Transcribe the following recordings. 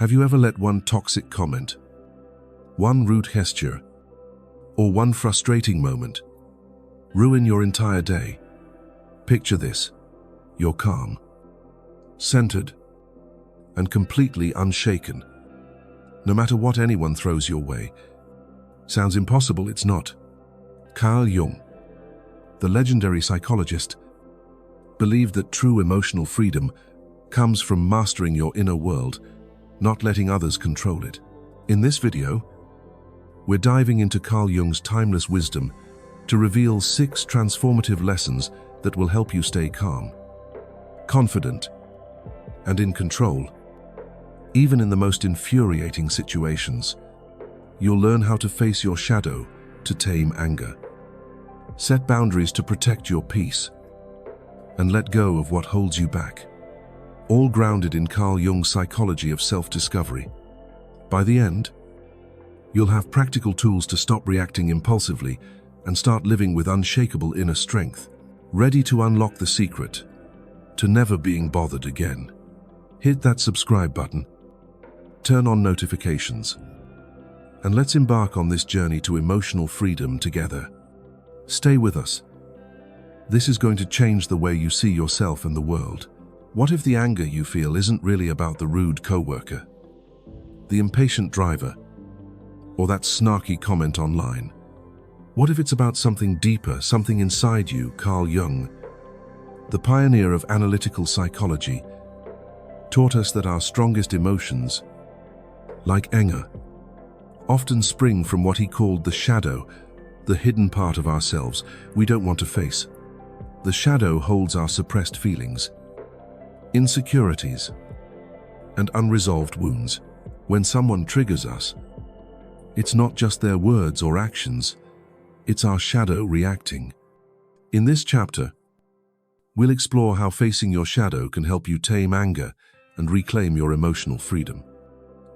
Have you ever let one toxic comment, one rude gesture, or one frustrating moment ruin your entire day? Picture this. You're calm, centered, and completely unshaken, no matter what anyone throws your way. Sounds impossible, it's not. Carl Jung, the legendary psychologist, believed that true emotional freedom comes from mastering your inner world, not letting others control it. In this video, we're diving into Carl Jung's timeless wisdom to reveal 6 transformative lessons that will help you stay calm, confident, and in control. Even in the most infuriating situations, you'll learn how to face your shadow to tame anger, set boundaries to protect your peace, and let go of what holds you back, all grounded in Carl Jung's psychology of self-discovery. By the end, you'll have practical tools to stop reacting impulsively and start living with unshakable inner strength, ready to unlock the secret to never being bothered again. Hit that subscribe button, turn on notifications, and let's embark on this journey to emotional freedom together. Stay with us. This is going to change the way you see yourself and the world. What if the anger you feel isn't really about the rude coworker, the impatient driver, or that snarky comment online? What if it's about something deeper, something inside you? Carl Jung, the pioneer of analytical psychology, taught us that our strongest emotions, like anger, often spring from what he called the shadow, the hidden part of ourselves we don't want to face. The shadow holds our suppressed feelings, insecurities, and unresolved wounds. When someone triggers us, it's not just their words or actions, it's our shadow reacting. In this chapter, we'll explore how facing your shadow can help you tame anger and reclaim your emotional freedom.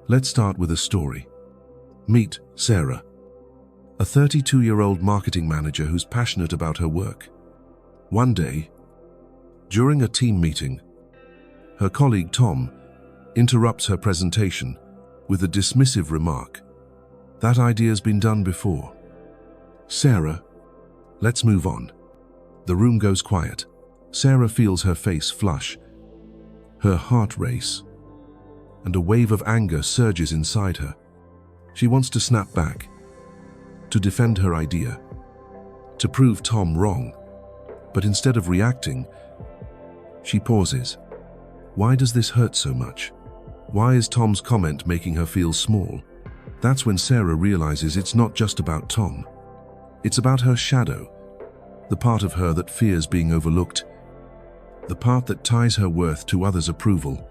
Let's start with a story. Meet Sarah, a 32-year-old marketing manager who's passionate about her work. One day, during a team meeting, her colleague Tom interrupts her presentation with a dismissive remark. "That idea's been done before." "Sarah, let's move on." The room goes quiet. Sarah feels her face flush, her heart race, and a wave of anger surges inside her. She wants to snap back, to defend her idea, to prove Tom wrong. But instead of reacting, she pauses. Why does this hurt so much? Why is Tom's comment making her feel small? That's when Sarah realizes it's not just about Tom. It's about her shadow, the part of her that fears being overlooked, the part that ties her worth to others' approval.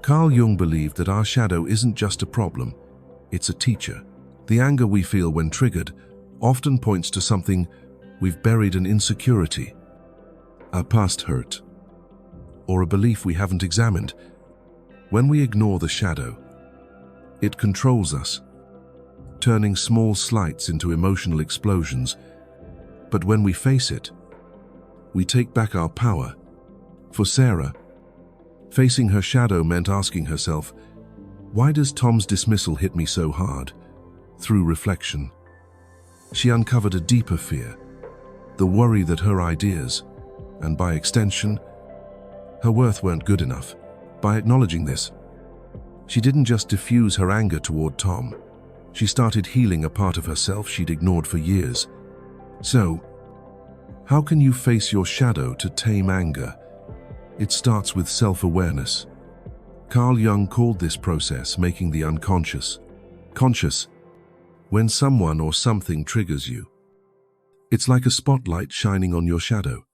Carl Jung believed that our shadow isn't just a problem, it's a teacher. The anger we feel when triggered often points to something we've buried: an insecurity, a past hurt, or a belief we haven't examined. When we ignore the shadow, it controls us, turning small slights into emotional explosions. But when we face it, we take back our power. For Sarah, facing her shadow meant asking herself, why does Tom's dismissal hit me so hard? Through reflection, she uncovered a deeper fear, the worry that her ideas, and by extension, her worth, weren't good enough. By acknowledging this, she didn't just diffuse her anger toward Tom, she started healing a part of herself she'd ignored for years. So, how can you face your shadow to tame anger? It starts with self-awareness. Carl Jung called this process making the unconscious conscious. When someone or something triggers you, it's like a spotlight shining on your shadow.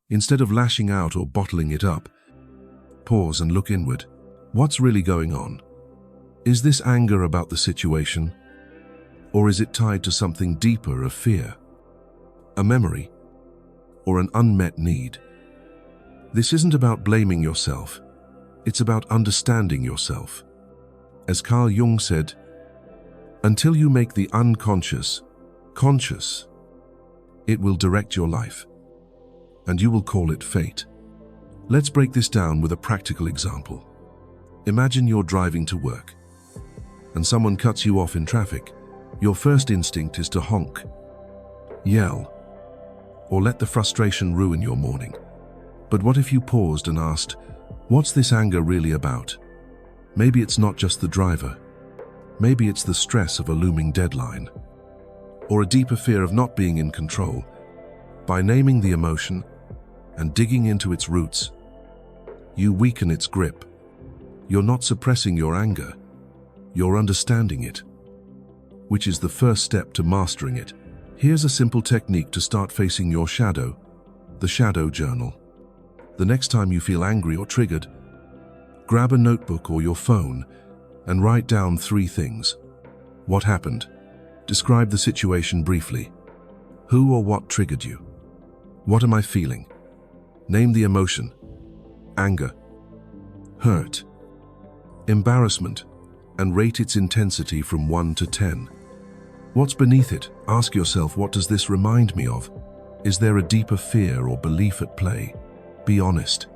Instead of lashing out or bottling it up, pause and look inward. What's really going on? Is this anger about the situation? Or is it tied to something deeper, a fear, a memory, or an unmet need? This isn't about blaming yourself. It's about understanding yourself. As Carl Jung said, until you make the unconscious conscious, it will direct your life, and you will call it fate. Let's break this down with a practical example. Imagine you're driving to work, and someone cuts you off in traffic. Your first instinct is to honk, yell, or let the frustration ruin your morning. But what if you paused and asked, what's this anger really about? Maybe it's not just the driver. Maybe it's the stress of a looming deadline, or a deeper fear of not being in control. By naming the emotion and digging into its roots, you weaken its grip. You're not suppressing your anger, you're understanding it, which is the first step to mastering it. Here's a simple technique to start facing your shadow, the shadow journal. The next time you feel angry or triggered, grab a notebook or your phone and write down 3 things. What happened? Describe the situation briefly. Who or what triggered you? What am I feeling? Name the emotion. Anger, hurt, embarrassment, and rate its intensity from 1 to 10. What's beneath it? Ask yourself, what does this remind me of? Is there a deeper fear or belief at play? Be honest,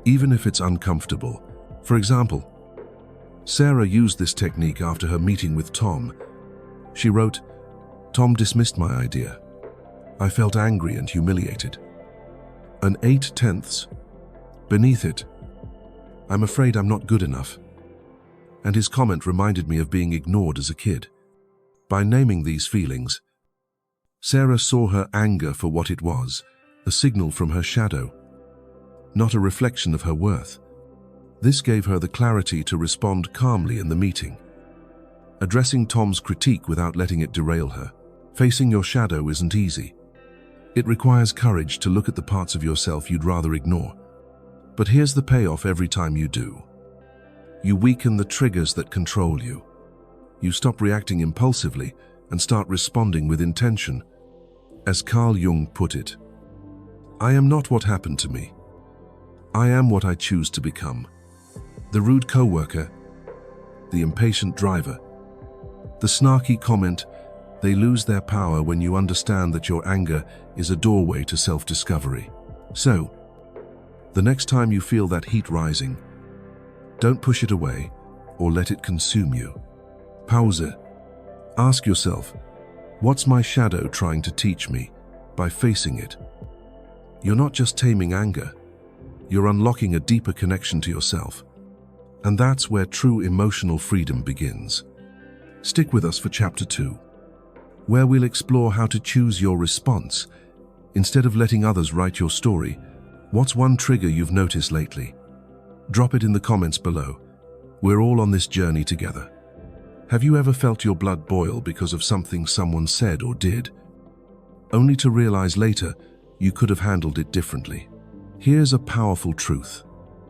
even if it's uncomfortable. For example, Sarah used this technique after her meeting with Tom. She wrote, "Tom dismissed my idea. I felt angry and humiliated." An 8/10. Beneath it, "I'm afraid I'm not good enough." And his comment reminded me of being ignored as a kid. By naming these feelings, Sarah saw her anger for what it was, a signal from her shadow, not a reflection of her worth. This gave her the clarity to respond calmly in the meeting, addressing Tom's critique without letting it derail her. Facing your shadow isn't easy. It requires courage to look at the parts of yourself you'd rather ignore. But here's the payoff every time you do. You weaken the triggers that control you. You stop reacting impulsively and start responding with intention. As Carl Jung put it, "I am not what happened to me. I am what I choose to become." The rude coworker, the impatient driver, the snarky comment, they lose their power when you understand that your anger is a doorway to self-discovery. So, the next time you feel that heat rising, don't push it away or let it consume you. Pause it. Ask yourself, what's my shadow trying to teach me? By facing it, you're not just taming anger, you're unlocking a deeper connection to yourself. And that's where true emotional freedom begins. Stick with us for Chapter 2, where we'll explore how to choose your response instead of letting others write your story. What's one trigger you've noticed lately? Drop it in the comments below. We're all on this journey together. Have you ever felt your blood boil because of something someone said or did, only to realize later you could have handled it differently? Here's a powerful truth.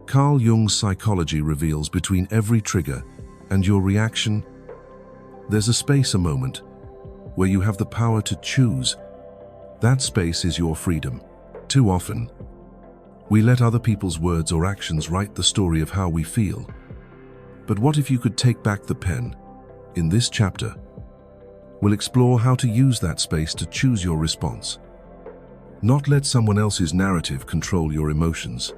Carl Jung's psychology reveals between every trigger and your reaction, there's a space, a moment, where you have the power to choose. That space is your freedom. Too often, we let other people's words or actions write the story of how we feel. But what if you could take back the pen? In this chapter, we'll explore how to use that space to choose your response. Not let someone else's narrative control your emotions.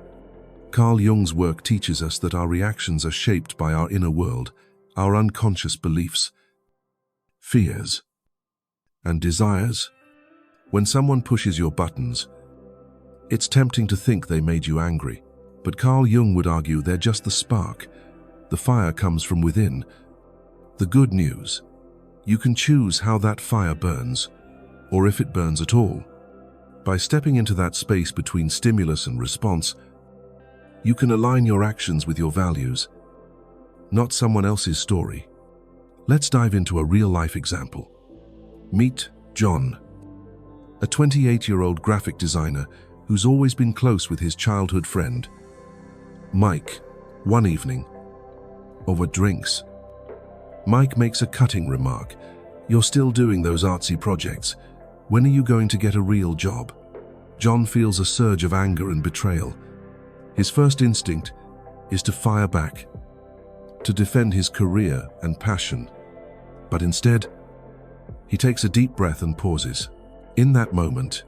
Carl Jung's work teaches us that our reactions are shaped by our inner world, our unconscious beliefs, fears, and desires. When someone pushes your buttons, it's tempting to think they made you angry. But Carl Jung would argue they're just the spark. The fire comes from within. The good news, you can choose how that fire burns, or if it burns at all. By stepping into that space between stimulus and response, you can align your actions with your values, not someone else's story. Let's dive into a real-life example. Meet John, a 28-year-old graphic designer who's always been close with his childhood friend, Mike. One evening, over drinks, Mike makes a cutting remark. "You're still doing those artsy projects. When are you going to get a real job?" John feels a surge of anger and betrayal. His first instinct is to fire back, to defend his career and passion. But instead, he takes a deep breath and pauses. In that moment,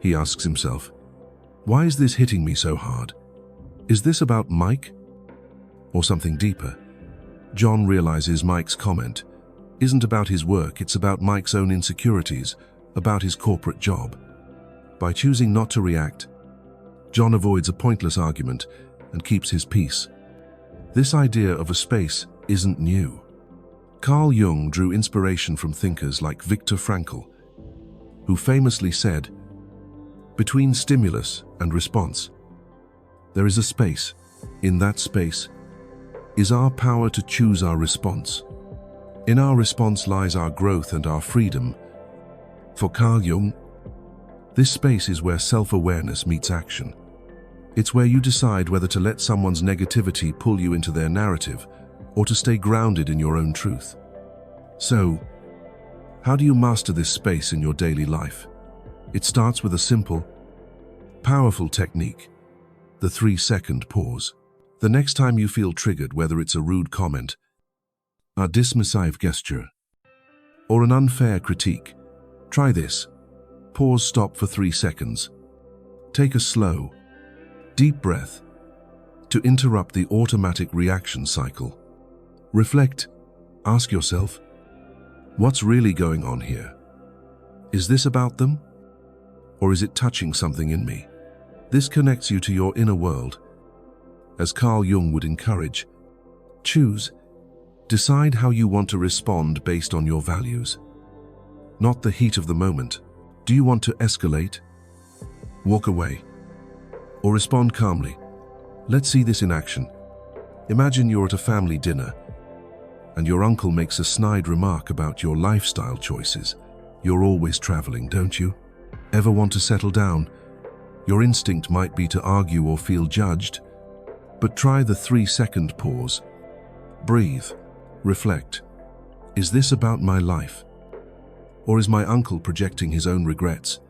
he asks himself, why is this hitting me so hard? Is this about Mike? or something deeper? John realizes Mike's comment isn't about his work, it's about Mike's own insecurities, about his corporate job. By choosing not to react, John avoids a pointless argument and keeps his peace. This idea of a space isn't new. Carl Jung drew inspiration from thinkers like Viktor Frankl, who famously said, "Between stimulus and response, there is a space. In that space is our power to choose our response. In our response lies our growth and our freedom." For Carl Jung, this space is where self-awareness meets action. It's where you decide whether to let someone's negativity pull you into their narrative or to stay grounded in your own truth. So, how do you master this space in your daily life? It starts with a simple, powerful technique: the 3-second pause. The next time you feel triggered, whether it's a rude comment, a dismissive gesture, or an unfair critique, try this. Pause, stop for 3 seconds. Take a slow, deep breath to interrupt the automatic reaction cycle. Reflect. Ask yourself, what's really going on here? Is this about them? Or is it touching something in me? This connects you to your inner world. As Carl Jung would encourage, choose. Decide how you want to respond based on your values, not the heat of the moment. Do you want to escalate, walk away, or respond calmly? Let's see this in action. Imagine you're at a family dinner and your uncle makes a snide remark about your lifestyle choices. You're always traveling, don't you? Ever want to settle down? Your instinct might be to argue or feel judged, but try the 3-second pause. Breathe. Reflect. Is this about my life? Or is my uncle projecting his own regrets?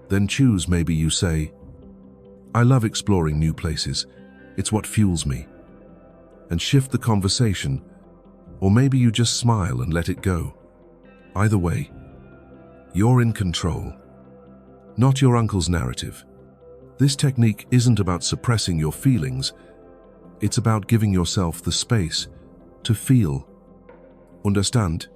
Then choose. Maybe you say, "I love exploring new places. It's what fuels me." And shift the conversation. Or maybe you just smile and let it go. Either way, you're in control, not your uncle's narrative. This technique isn't about suppressing your feelings. It's about giving yourself the space to feel, understand,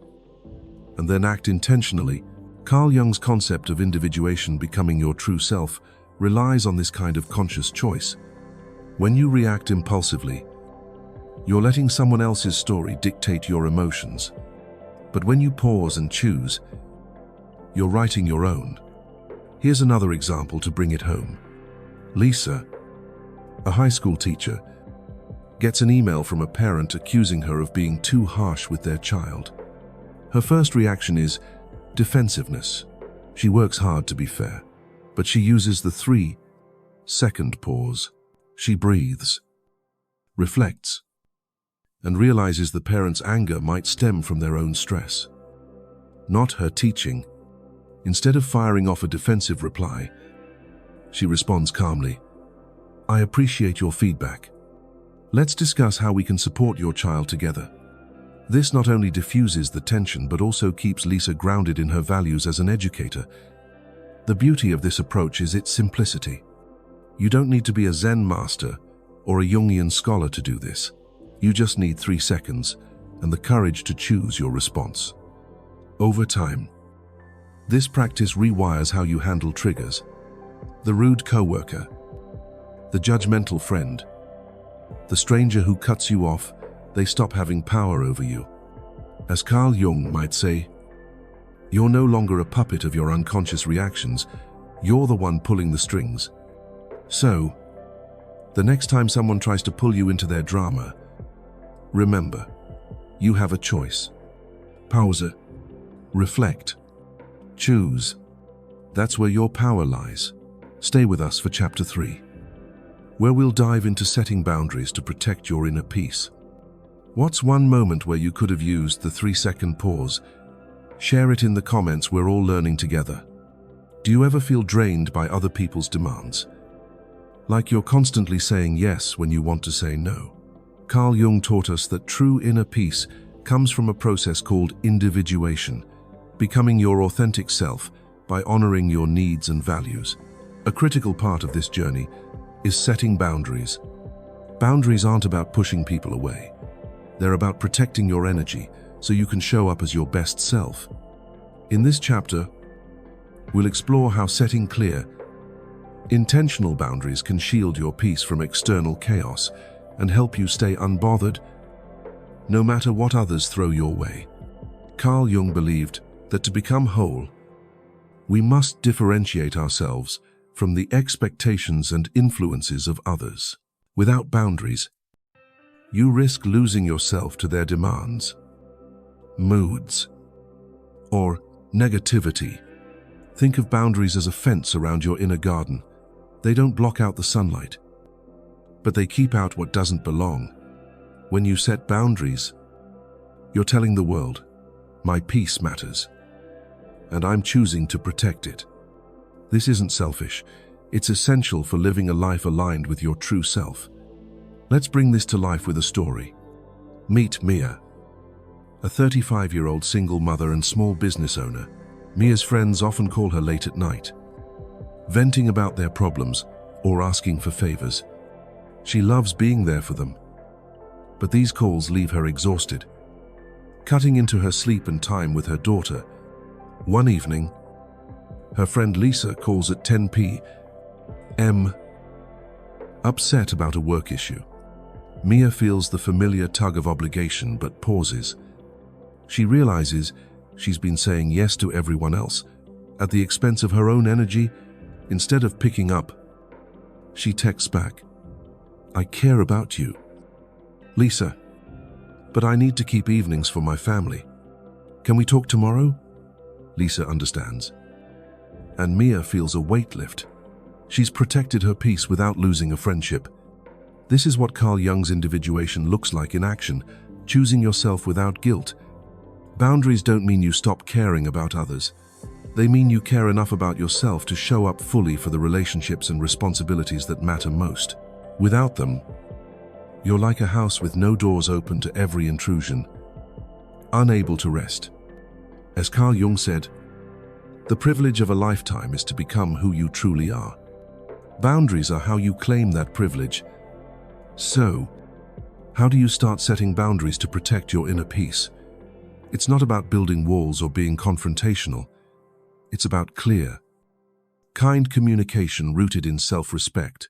and then act intentionally. Carl Jung's concept of individuation, becoming your true self, relies on this kind of conscious choice. When you react impulsively, you're letting someone else's story dictate your emotions. But when you pause and choose, you're writing your own. Here's another example to bring it home. Lisa, a high school teacher, gets an email from a parent accusing her of being too harsh with their child. Her first reaction is defensiveness. She works hard to be fair, but she uses the 3-second pause. She breathes, reflects, and realizes the parent's anger might stem from their own stress, not her teaching. Instead of firing off a defensive reply, she responds calmly, "I appreciate your feedback. Let's discuss how we can support your child together." This not only diffuses the tension but also keeps Lisa grounded in her values as an educator. The beauty of this approach is its simplicity. You don't need to be a Zen master or a Jungian scholar to do this. You just need 3 seconds and the courage to choose your response. Over time, this practice rewires how you handle triggers. The rude coworker, the judgmental friend, the stranger who cuts you off, they stop having power over you. As Carl Jung might say, you're no longer a puppet of your unconscious reactions, you're the one pulling the strings. So, the next time someone tries to pull you into their drama, remember, you have a choice. Pause, reflect, choose. That's where your power lies. Stay with us for Chapter 3, where we'll dive into setting boundaries to protect your inner peace. What's one moment where you could have used the 3-second pause? Share it in the comments. We're all learning together. Do you ever feel drained by other people's demands? Like you're constantly saying yes when you want to say no? Carl Jung taught us that true inner peace comes from a process called individuation, becoming your authentic self by honoring your needs and values. A critical part of this journey is setting boundaries. Boundaries aren't about pushing people away. They're about protecting your energy so you can show up as your best self. In this chapter, we'll explore how setting clear, intentional boundaries can shield your peace from external chaos and help you stay unbothered no matter what others throw your way. Carl Jung believed that to become whole, we must differentiate ourselves from the expectations and influences of others. Without boundaries, you risk losing yourself to their demands, moods, or negativity. Think of boundaries as a fence around your inner garden. They don't block out the sunlight, but they keep out what doesn't belong. When you set boundaries, you're telling the world, my peace matters, and I'm choosing to protect it. This isn't selfish. It's essential for living a life aligned with your true self. Let's bring this to life with a story. Meet Mia, a 35-year-old single mother and small business owner. Mia's friends often call her late at night, venting about their problems or asking for favors. She loves being there for them, but these calls leave her exhausted, cutting into her sleep and time with her daughter. One evening, her friend Lisa calls at 10 p.m., upset about a work issue. Mia feels the familiar tug of obligation but pauses. She realizes she's been saying yes to everyone else at the expense of her own energy. Instead of picking up, she texts back, I care about you, Lisa, but I need to keep evenings for my family. Can we talk tomorrow? Lisa understands, and Mia feels a weight lift. She's protected her peace without losing a friendship. This is what Carl Jung's individuation looks like in action, choosing yourself without guilt. Boundaries don't mean you stop caring about others. They mean you care enough about yourself to show up fully for the relationships and responsibilities that matter most. Without them, you're like a house with no doors open to every intrusion, unable to rest. As Carl Jung said, the privilege of a lifetime is to become who you truly are. Boundaries are how you claim that privilege. So, how do you start setting boundaries to protect your inner peace? It's not about building walls or being confrontational. It's about clear, kind communication rooted in self-respect.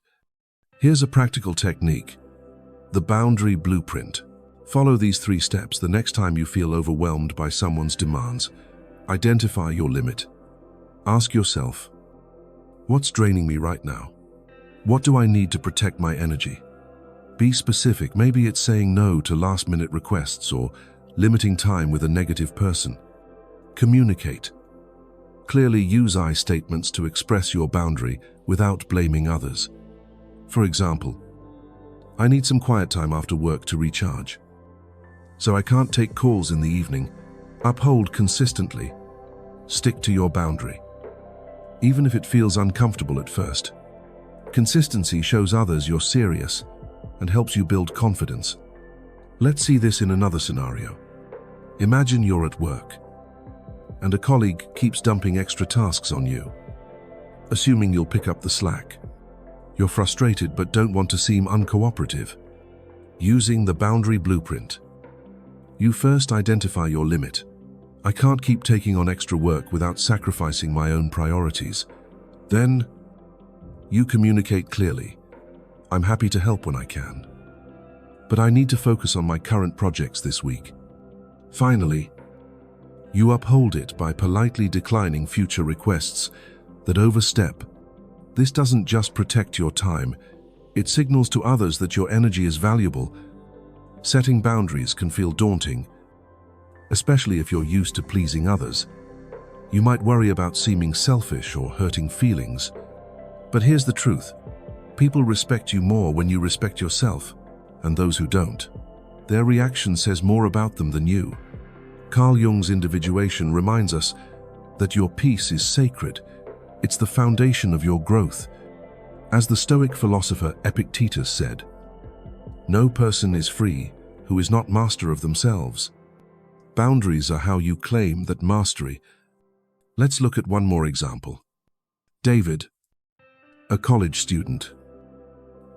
Here's a practical technique: the boundary blueprint. Follow these 3 steps the next time you feel overwhelmed by someone's demands. Identify your limit. Ask yourself, what's draining me right now? What do I need to protect my energy? Be specific. Maybe it's saying no to last-minute requests or limiting time with a negative person. Communicate. Clearly use I statements to express your boundary without blaming others. For example, I need some quiet time after work to recharge, so I can't take calls in the evening. Uphold consistently. Stick to your boundary, even if it feels uncomfortable at first. Consistency shows others you're serious and helps you build confidence. Let's see this in another scenario. Imagine you're at work, and a colleague keeps dumping extra tasks on you, assuming you'll pick up the slack. You're frustrated but don't want to seem uncooperative. Using the boundary blueprint, you first identify your limit. I can't keep taking on extra work without sacrificing my own priorities. Then, you communicate clearly. I'm happy to help when I can, but I need to focus on my current projects this week. Finally, you uphold it by politely declining future requests that overstep. This doesn't just protect your time, it signals to others that your energy is valuable. Setting boundaries can feel daunting, especially if you're used to pleasing others. You might worry about seeming selfish or hurting feelings. But here's the truth. People respect you more when you respect yourself, and those who don't, their reaction says more about them than you. Carl Jung's Individuation reminds us that your peace is sacred. It's the foundation of your growth. As the Stoic philosopher Epictetus said, no person is free who is not master of themselves. Boundaries are how you claim that mastery. Let's look at one more example. David, a college student,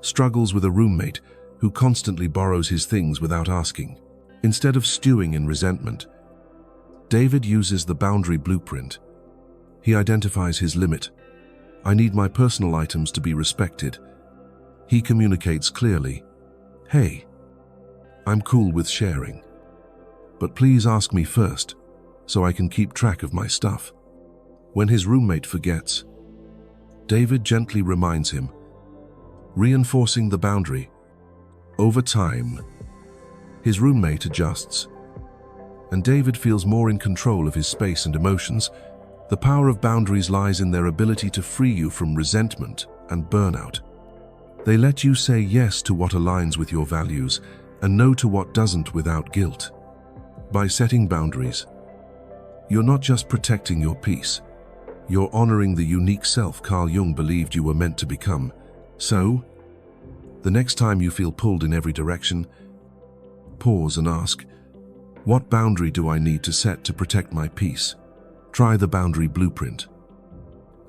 struggles with a roommate who constantly borrows his things without asking. Instead of stewing in resentment, David uses the boundary blueprint. He identifies his limit. I need my personal items to be respected. He communicates clearly. Hey, I'm cool with sharing, but please ask me first so I can keep track of my stuff. When his roommate forgets, David gently reminds him, reinforcing the boundary. Over time, his roommate adjusts, and David feels more in control of his space and emotions. The power of boundaries lies in their ability to free you from resentment and burnout. They let you say yes to what aligns with your values and no to what doesn't without guilt. By setting boundaries, you're not just protecting your peace, you're honoring the unique self Carl Jung believed you were meant to become. So, the next time you feel pulled in every direction, pause and ask, what boundary do I need to set to protect my peace? Try the boundary blueprint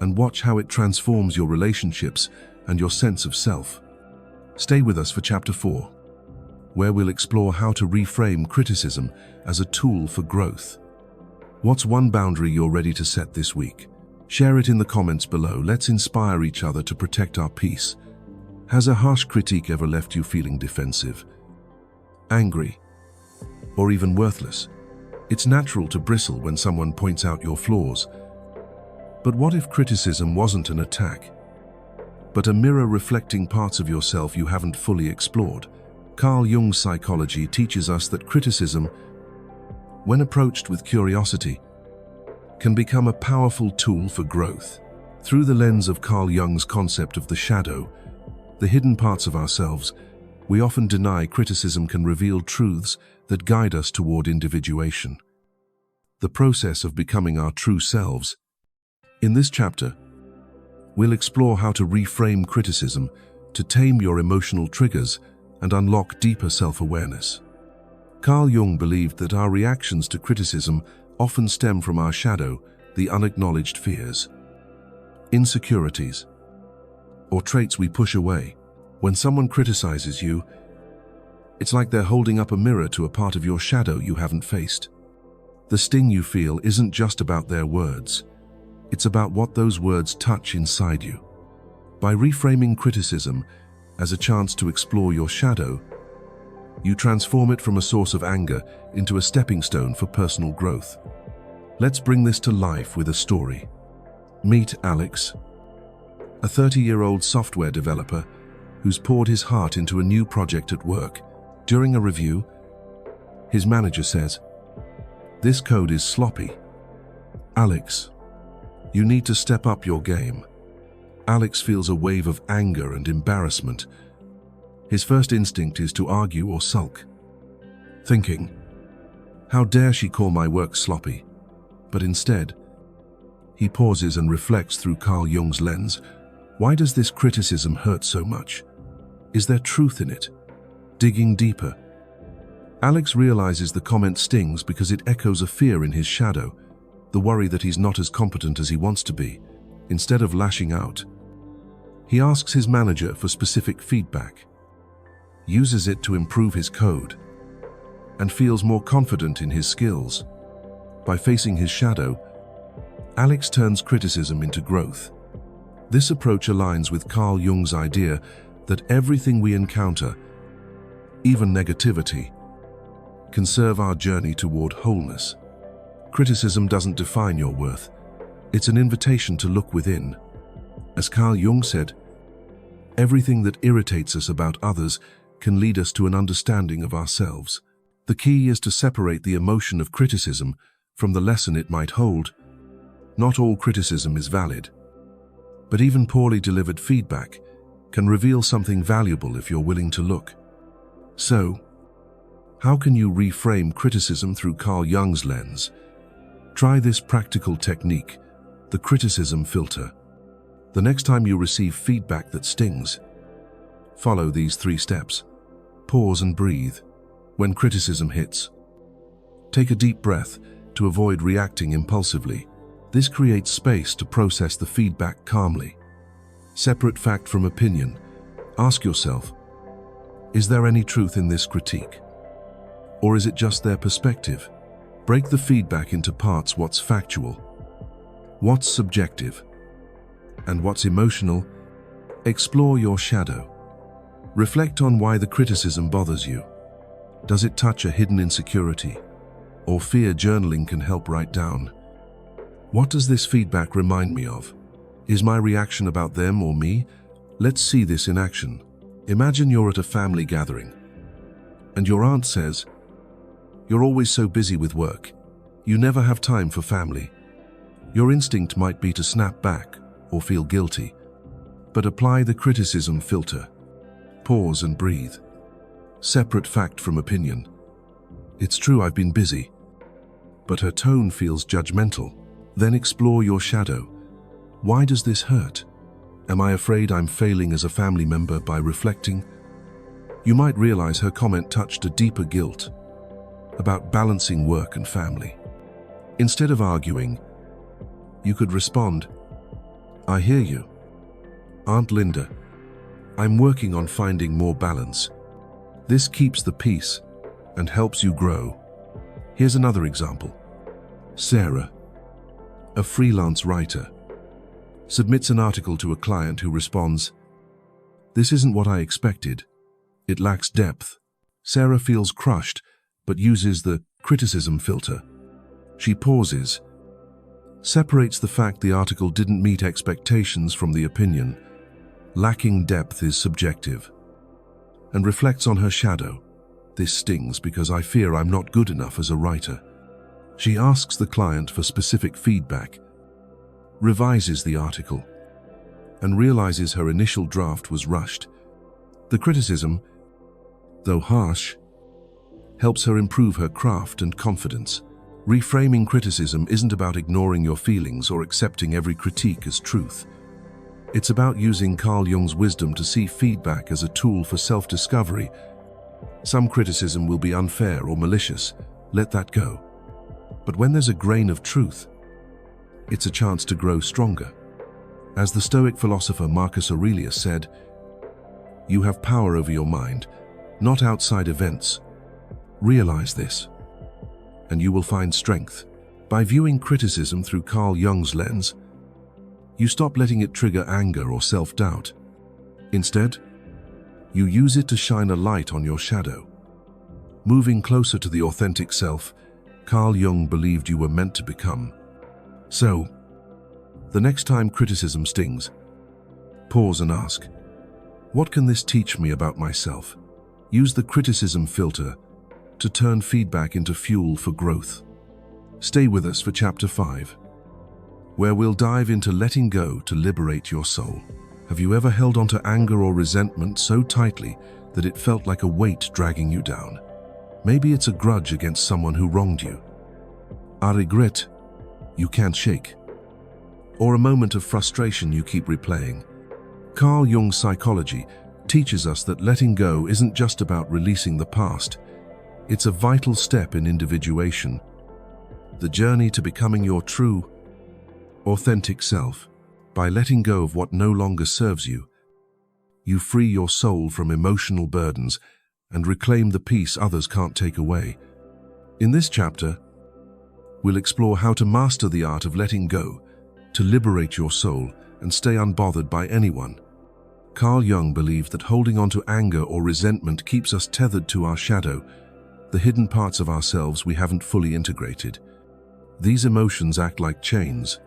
and watch how it transforms your relationships and your sense of self. Stay with us for Chapter 4, where we'll explore how to reframe criticism as a tool for growth. What's one boundary you're ready to set this week? Share it in the comments below. Let's inspire each other to protect our peace. Has a harsh critique ever left you feeling defensive, angry, or even worthless? It's natural to bristle when someone points out your flaws. But what if criticism wasn't an attack, but a mirror reflecting parts of yourself you haven't fully explored? Carl Jung's psychology teaches us that criticism, when approached with curiosity, can become a powerful tool for growth. Through the lens of Carl Jung's concept of the shadow, the hidden parts of ourselves, we often deny criticism can reveal truths that guide us toward individuation, the process of becoming our true selves. In this chapter, we'll explore how to reframe criticism to tame your emotional triggers and unlock deeper self-awareness. Carl Jung believed that our reactions to criticism often stem from our shadow, the unacknowledged fears, insecurities, or traits we push away. When someone criticizes you, it's like they're holding up a mirror to a part of your shadow you haven't faced. The sting you feel isn't just about their words. It's about what those words touch inside you. By reframing criticism as a chance to explore your shadow, you transform it from a source of anger into a stepping stone for personal growth. Let's bring this to life with a story. Meet Alex, a 30-year-old software developer who's poured his heart into a new project at work. During a review, his manager says, "This code is sloppy. Alex, you need to step up your game." Alex feels a wave of anger and embarrassment. His first instinct is to argue or sulk, thinking, how dare she call my work sloppy? But instead, he pauses and reflects through Carl Jung's lens. Why does this criticism hurt so much? Is there truth in it? Digging deeper, Alex realizes the comment stings because it echoes a fear in his shadow, the worry that he's not as competent as he wants to be. Instead of lashing out, he asks his manager for specific feedback, uses it to improve his code, and feels more confident in his skills. By facing his shadow, Alex turns criticism into growth. This approach aligns with Carl Jung's idea that everything we encounter, even negativity, can serve our journey toward wholeness. Criticism doesn't define your worth. It's an invitation to look within. As Carl Jung said, everything that irritates us about others can lead us to an understanding of ourselves. The key is to separate the emotion of criticism from the lesson it might hold. Not all criticism is valid, but even poorly delivered feedback can reveal something valuable if you're willing to look. So, how can you reframe criticism through Carl Jung's lens? Try this practical technique, the criticism filter. The next time you receive feedback that stings, follow these 3 steps. Pause and breathe. When criticism hits, take a deep breath to avoid reacting impulsively. This creates space to process the feedback calmly. Separate fact from opinion. Ask yourself, Is there any truth in this critique? Or is it just their perspective? Break the feedback into parts: what's factual, what's subjective, and what's emotional. Explore your shadow. Reflect on why the criticism bothers you. Does it touch a hidden insecurity or fear? Journaling can help. Write down: what does this feedback remind me of? Is my reaction about them or me? Let's see this in action. Imagine you're at a family gathering and your aunt says, "You're always so busy with work. You never have time for family." Your instinct might be to snap back or feel guilty, but apply the criticism filter. Pause and breathe. Separate fact from opinion. It's true I've been busy, but her tone feels judgmental. Then explore your shadow. Why does this hurt? Am I afraid I'm failing as a family member? By reflecting, you might realize her comment touched a deeper guilt about balancing work and family. Instead of arguing, you could respond, "I hear you, Aunt Linda. I'm working on finding more balance." This keeps the peace and helps you grow. Here's another example. Sarah, a freelance writer, submits an article to a client who responds, "This isn't what I expected. It lacks depth." Sarah feels crushed, but uses the criticism filter. She pauses, separates the fact the article didn't meet expectations from the opinion, lacking depth is subjective, and reflects on her shadow. "This stings because I fear I'm not good enough as a writer." She asks the client for specific feedback, revises the article, and realizes her initial draft was rushed. The criticism, though harsh, helps her improve her craft and confidence. Reframing criticism isn't about ignoring your feelings or accepting every critique as truth. It's about using Carl Jung's wisdom to see feedback as a tool for self-discovery. Some criticism will be unfair or malicious. Let that go. But when there's a grain of truth, it's a chance to grow stronger. As the Stoic philosopher Marcus Aurelius said, "You have power over your mind, not outside events. Realize this, and you will find strength." By viewing criticism through Carl Jung's lens, you stop letting it trigger anger or self-doubt. Instead, you use it to shine a light on your shadow. Moving closer to the authentic self Carl Jung believed you were meant to become. So, the next time criticism stings, pause and ask, "What can this teach me about myself?" Use the criticism filter to turn feedback into fuel for growth. Stay with us for Chapter 5, where we'll dive into letting go to liberate your soul. Have you ever held onto anger or resentment so tightly that it felt like a weight dragging you down? Maybe it's a grudge against someone who wronged you, a regret you can't shake, or a moment of frustration you keep replaying. Carl Jung's psychology teaches us that letting go isn't just about releasing the past. It's a vital step in individuation, the journey to becoming your true, authentic self. By letting go of what no longer serves you, you free your soul from emotional burdens and reclaim the peace others can't take away. In this chapter, we'll explore how to master the art of letting go, to liberate your soul and stay unbothered by anyone. Carl Jung believed that holding on to anger or resentment keeps us tethered to our shadow, the hidden parts of ourselves we haven't fully integrated. These emotions act like chains,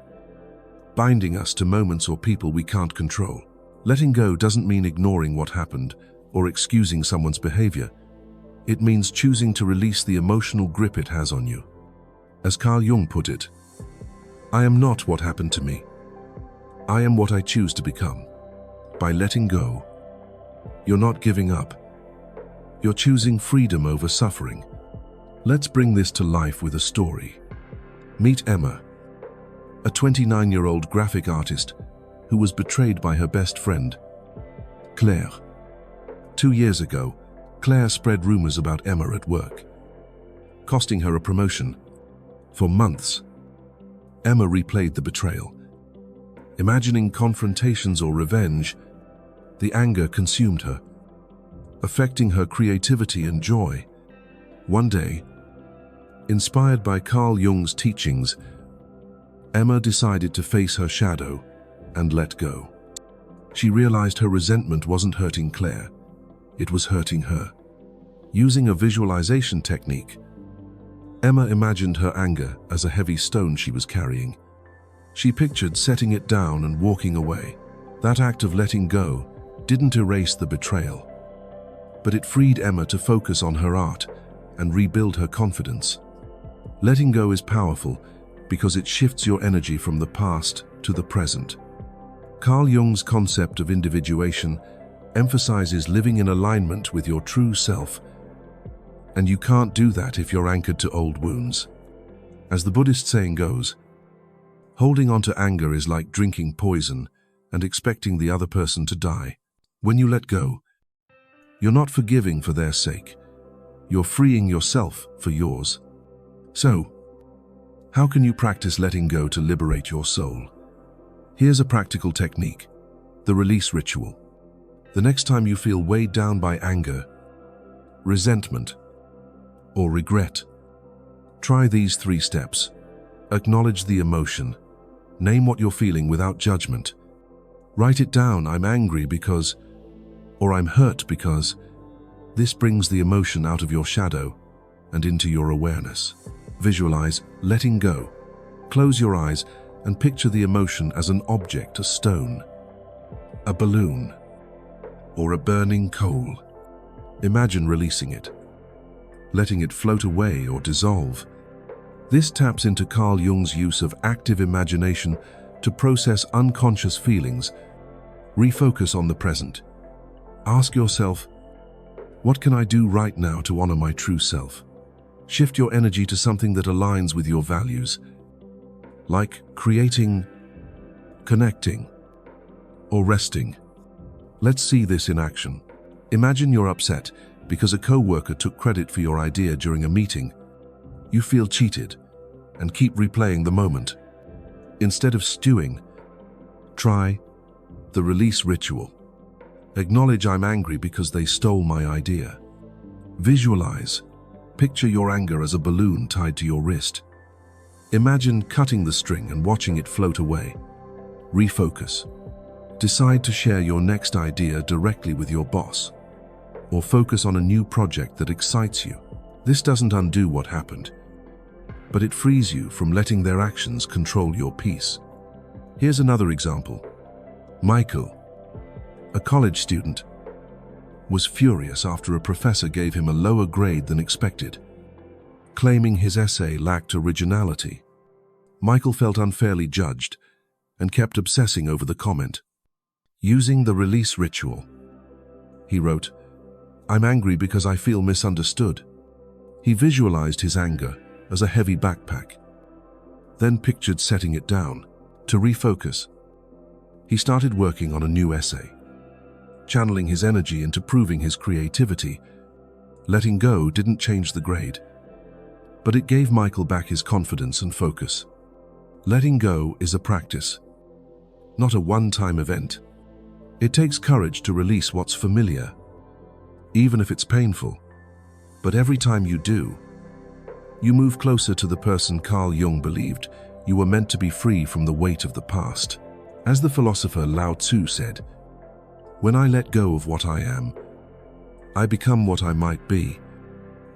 binding us to moments or people we can't control. Letting go doesn't mean ignoring what happened or excusing someone's behavior. It means choosing to release the emotional grip it has on you. As Carl Jung put it, "I am not what happened to me. I am what I choose to become." By letting go, you're not giving up. You're choosing freedom over suffering. Let's bring this to life with a story. Meet Emma, a 29-year-old graphic artist who was betrayed by her best friend, Claire. 2 years ago, Claire spread rumors about Emma at work, costing her a promotion. For months, Emma replayed the betrayal, imagining confrontations or revenge. The anger consumed her. affecting her creativity and joy. One day, inspired by Carl Jung's teachings, Emma decided to face her shadow and let go. She realized her resentment wasn't hurting Claire, it was hurting her. Using a visualization technique, Emma imagined her anger as a heavy stone she was carrying. She pictured setting it down and walking away. That act of letting go didn't erase the betrayal, but it freed Emma to focus on her art and rebuild her confidence. Letting go is powerful because it shifts your energy from the past to the present. Carl Jung's concept of individuation emphasizes living in alignment with your true self, and you can't do that if you're anchored to old wounds. As the Buddhist saying goes, holding on to anger is like drinking poison and expecting the other person to die. When you let go, you're not forgiving for their sake. You're freeing yourself for yours. So, how can you practice letting go to liberate your soul? Here's a practical technique: the release ritual. The next time you feel weighed down by anger, resentment, or regret, try these 3 steps. Acknowledge the emotion. Name what you're feeling without judgment. Write it down: I'm angry because, or I'm hurt because. This brings the emotion out of your shadow and into your awareness. Visualize letting go. Close your eyes and picture the emotion as an object: a stone, a balloon, or a burning coal. Imagine releasing it, letting it float away or dissolve. This taps into Carl Jung's use of active imagination to process unconscious feelings. Refocus on the present. Ask yourself, what can I do right now to honor my true self? Shift your energy to something that aligns with your values, like creating, connecting, or resting. Let's see this in action. Imagine you're upset because a co-worker took credit for your idea during a meeting. You feel cheated and keep replaying the moment. Instead of stewing, try the release ritual. Acknowledge, I'm angry because they stole my idea. Visualize. Picture your anger as a balloon tied to your wrist. Imagine cutting the string and watching it float away. Refocus. Decide to share your next idea directly with your boss, or focus on a new project that excites you. This doesn't undo what happened, but it frees you from letting their actions control your peace. Here's another example. Michael, a college student, was furious after a professor gave him a lower grade than expected, claiming his essay lacked originality. Michael felt unfairly judged and kept obsessing over the comment. Using the release ritual, he wrote, I'm angry because I feel misunderstood. He visualized his anger as a heavy backpack, then pictured setting it down. To refocus, he started working on a new essay, channeling his energy into proving his creativity. Letting go didn't change the grade, but it gave Michael back his confidence and focus. Letting go is a practice, not a one-time event. It takes courage to release what's familiar, even if it's painful. But every time you do, you move closer to the person Carl Jung believed you were meant to be, free from the weight of the past. As the philosopher Lao Tzu said, when I let go of what I am, I become what I might be.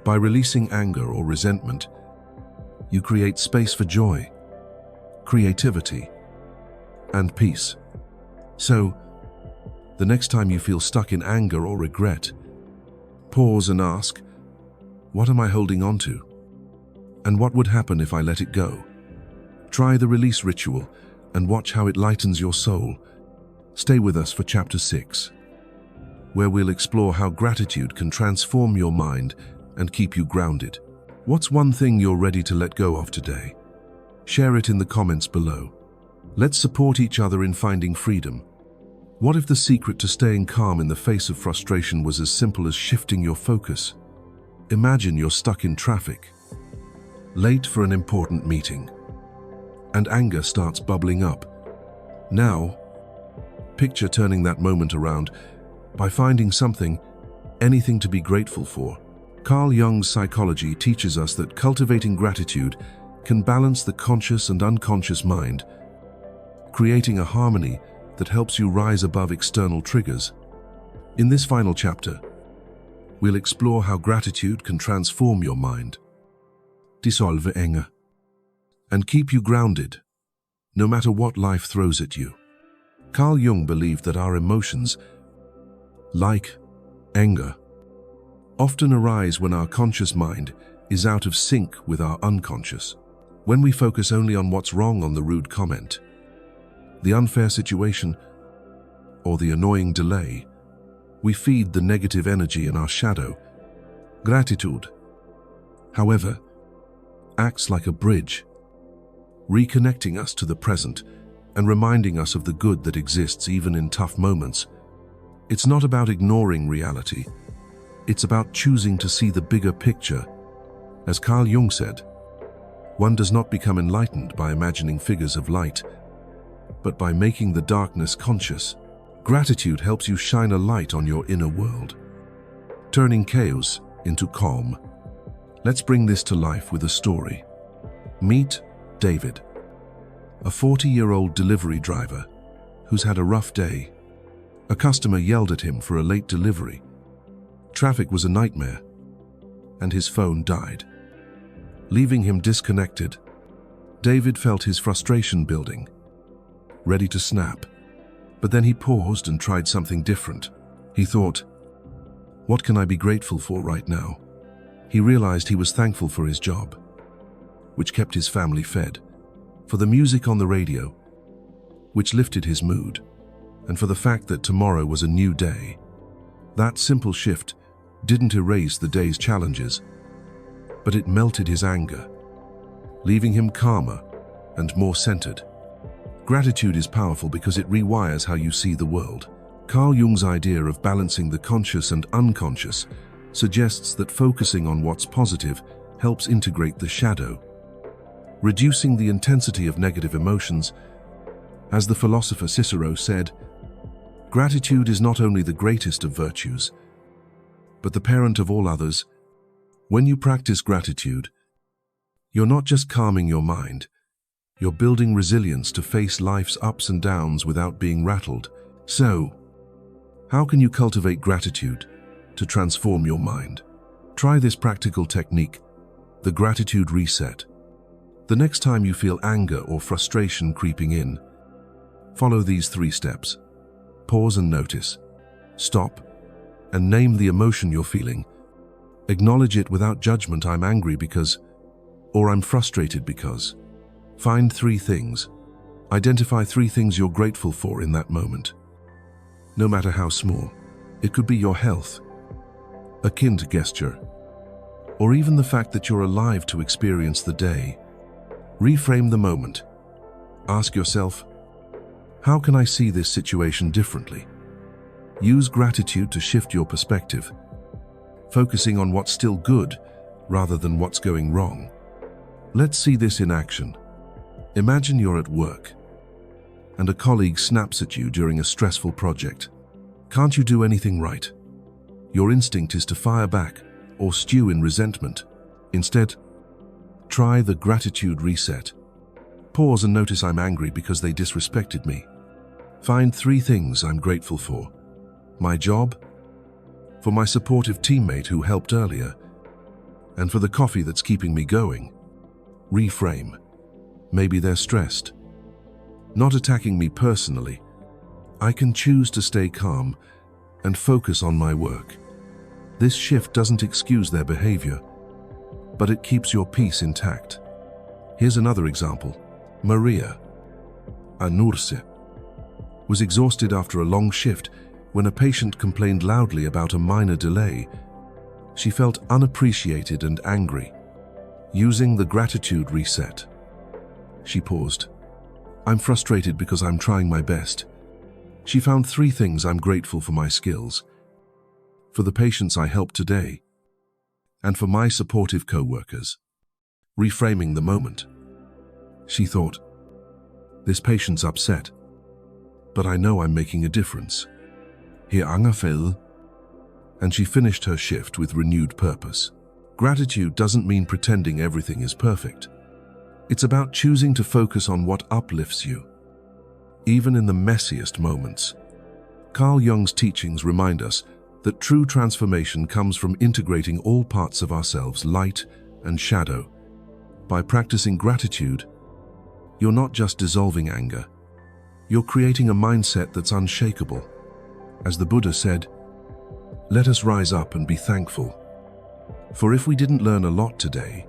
By releasing anger or resentment, you create space for joy, creativity, and peace. So, the next time you feel stuck in anger or regret, pause and ask, what am I holding on to? And what would happen if I let it go? Try the release ritual and watch how it lightens your soul. Stay with us for Chapter 6, where we'll explore how gratitude can transform your mind and keep you grounded. What's one thing you're ready to let go of today? Share it in the comments below. Let's support each other in finding freedom. What if the secret to staying calm in the face of frustration was as simple as shifting your focus? Imagine you're stuck in traffic, late for an important meeting, and anger starts bubbling up. Now, picture turning that moment around by finding something anything to be grateful for. Carl Jung's psychology teaches us that cultivating gratitude can balance the conscious and unconscious mind, creating a harmony that helps you rise above external triggers. In this final chapter, we'll explore how gratitude can transform your mind, dissolve anger, and keep you grounded, no matter what life throws at you. Carl Jung believed that our emotions, like anger, often arise when our conscious mind is out of sync with our unconscious. When we focus only on what's wrong, on the rude comment, the unfair situation, or the annoying delay, we feed the negative energy in our shadow. Gratitude, however, acts like a bridge, reconnecting us to the present and reminding us of the good that exists even in tough moments. It's not about ignoring reality. It's about choosing to see the bigger picture. As Carl Jung said, one does not become enlightened by imagining figures of light, but by making the darkness conscious. Gratitude helps you shine a light on your inner world, turning chaos into calm. Let's bring this to life with a story. Meet David, a 40-year-old delivery driver who's had a rough day. A customer yelled at him for a late delivery. Traffic was a nightmare, and his phone died. Leaving him disconnected, David felt his frustration building, ready to snap. But then he paused and tried something different. He thought, what can I be grateful for right now? He realized he was thankful for his job, which kept his family fed, for the music on the radio, which lifted his mood, and for the fact that tomorrow was a new day. That simple shift didn't erase the day's challenges, but it melted his anger, leaving him calmer and more centered. Gratitude is powerful because it rewires how you see the world. Carl Jung's idea of balancing the conscious and unconscious suggests that focusing on what's positive helps integrate the shadow, reducing the intensity of negative emotions. As the philosopher Cicero said, gratitude is not only the greatest of virtues, but the parent of all others. When you practice gratitude, you're not just calming your mind, you're building resilience to face life's ups and downs without being rattled. So, how can you cultivate gratitude to transform your mind? Try this practical technique, the gratitude reset. The next time you feel anger or frustration creeping in, follow these 3 steps. Pause and notice. Stop and name the emotion you're feeling. Acknowledge it without judgment. I'm angry because, or I'm frustrated because. Find 3 things. Identify 3 things you're grateful for in that moment. No matter how small, it could be your health, a kind gesture, or even the fact that you're alive to experience the day. Reframe the moment. Ask yourself, how can I see this situation differently? Use gratitude to shift your perspective, focusing on what's still good rather than what's going wrong. Let's see this in action. Imagine you're at work, and a colleague snaps at you during a stressful project. Can't you do anything right? Your instinct is to fire back or stew in resentment. Instead, try the gratitude reset. Pause and notice I'm angry because they disrespected me. Find 3 things I'm grateful for. My job, for my supportive teammate who helped earlier, and for the coffee that's keeping me going. Reframe. Maybe they're stressed, not attacking me personally. I can choose to stay calm and focus on my work. This shift doesn't excuse their behavior, but it keeps your peace intact. Here's another example. Maria, a nurse, was exhausted after a long shift when a patient complained loudly about a minor delay. She felt unappreciated and angry. Using the gratitude reset, she paused. I'm frustrated because I'm trying my best. She found 3 things I'm grateful for: my skills, for the patients I helped today, and for my supportive co-workers. Reframing the moment, she thought, this patient's upset, but I know I'm making a difference. Her anger faldet, and she finished her shift with renewed purpose. Gratitude doesn't mean pretending everything is perfect. It's about choosing to focus on what uplifts you, even in the messiest moments. Carl Jung's teachings remind us that true transformation comes from integrating all parts of ourselves, light and shadow. By practicing gratitude, you're not just dissolving anger, you're creating a mindset that's unshakable. As the Buddha said, "Let us rise up and be thankful. For if we didn't learn a lot today,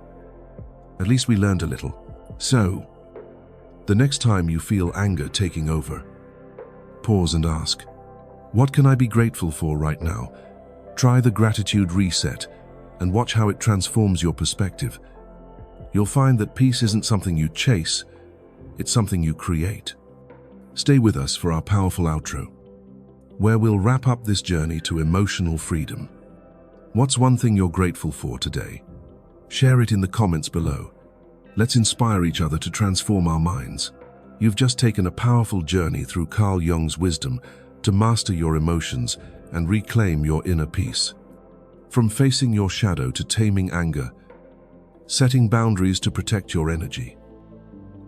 at least we learned a little." So, the next time you feel anger taking over, pause and ask, what can I be grateful for right now? Try the gratitude reset and watch how it transforms your perspective. You'll find that peace isn't something you chase, it's something you create. Stay with us for our powerful outro, where we'll wrap up this journey to emotional freedom. What's one thing you're grateful for today? Share it in the comments below. Let's inspire each other to transform our minds. You've just taken a powerful journey through Carl Jung's wisdom to master your emotions and reclaim your inner peace. From facing your shadow to taming anger, setting boundaries to protect your energy,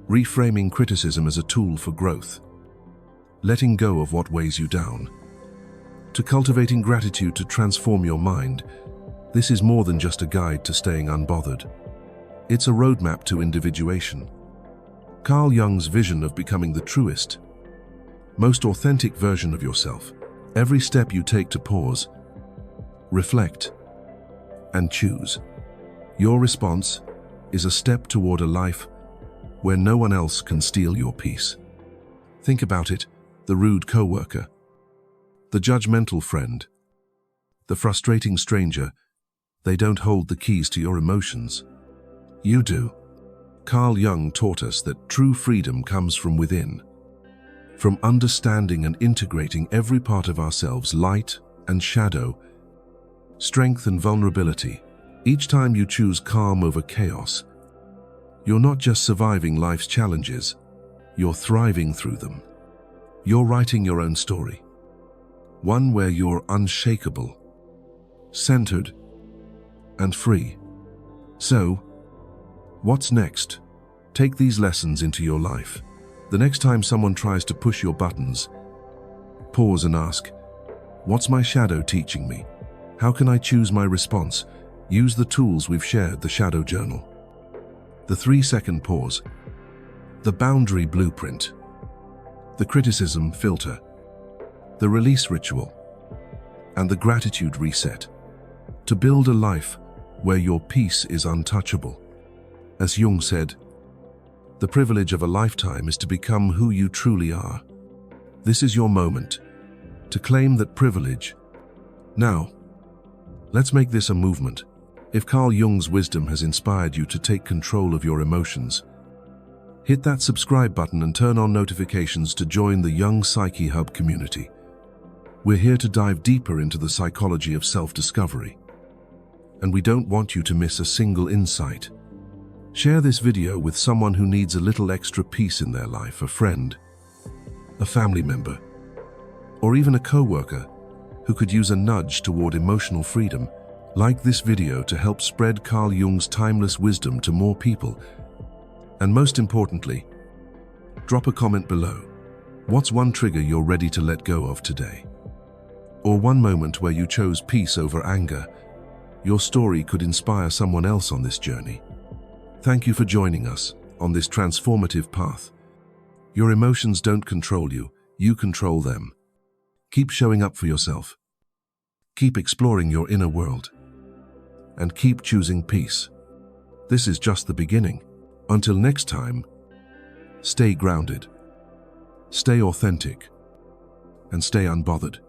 reframing criticism as a tool for growth, letting go of what weighs you down, to cultivating gratitude to transform your mind, this is more than just a guide to staying unbothered. It's a roadmap to individuation. Carl Jung's vision of becoming the truest, most authentic version of yourself. Every step you take to pause, reflect, and choose. Your response is a step toward a life where no one else can steal your peace. Think about it: the rude coworker, the judgmental friend, the frustrating stranger, they don't hold the keys to your emotions. You do. Carl Jung taught us that true freedom comes from within, from understanding and integrating every part of ourselves, light and shadow, strength and vulnerability. Each time you choose calm over chaos, you're not just surviving life's challenges, you're thriving through them. You're writing your own story, one where you're unshakable, centered, and free. So, what's next? Take these lessons into your life. The next time someone tries to push your buttons, pause and ask, what's my shadow teaching me? How can I choose my response? Use the tools we've shared: the shadow journal, the 3-second pause, the boundary blueprint, the criticism filter, the release ritual, and the gratitude reset, to build a life where your peace is untouchable. As Jung said, the privilege of a lifetime is to become who you truly are. This is your moment to claim that privilege. Now, let's make this a movement. If Carl Jung's wisdom has inspired you to take control of your emotions, hit that subscribe button and turn on notifications to join the Jung Psyche Hub community. We're here to dive deeper into the psychology of self-discovery, and we don't want you to miss a single insight. Share this video with someone who needs a little extra peace in their life: a friend, a family member, or even a coworker who could use a nudge toward emotional freedom. Like this video to help spread Carl Jung's timeless wisdom to more people. And most importantly, drop a comment below. What's one trigger you're ready to let go of today? Or one moment where you chose peace over anger? Your story could inspire someone else on this journey. Thank you for joining us on this transformative path. Your emotions don't control you, you control them. Keep showing up for yourself. Keep exploring your inner world. And keep choosing peace. This is just the beginning. Until next time, stay grounded, stay authentic, and stay unbothered.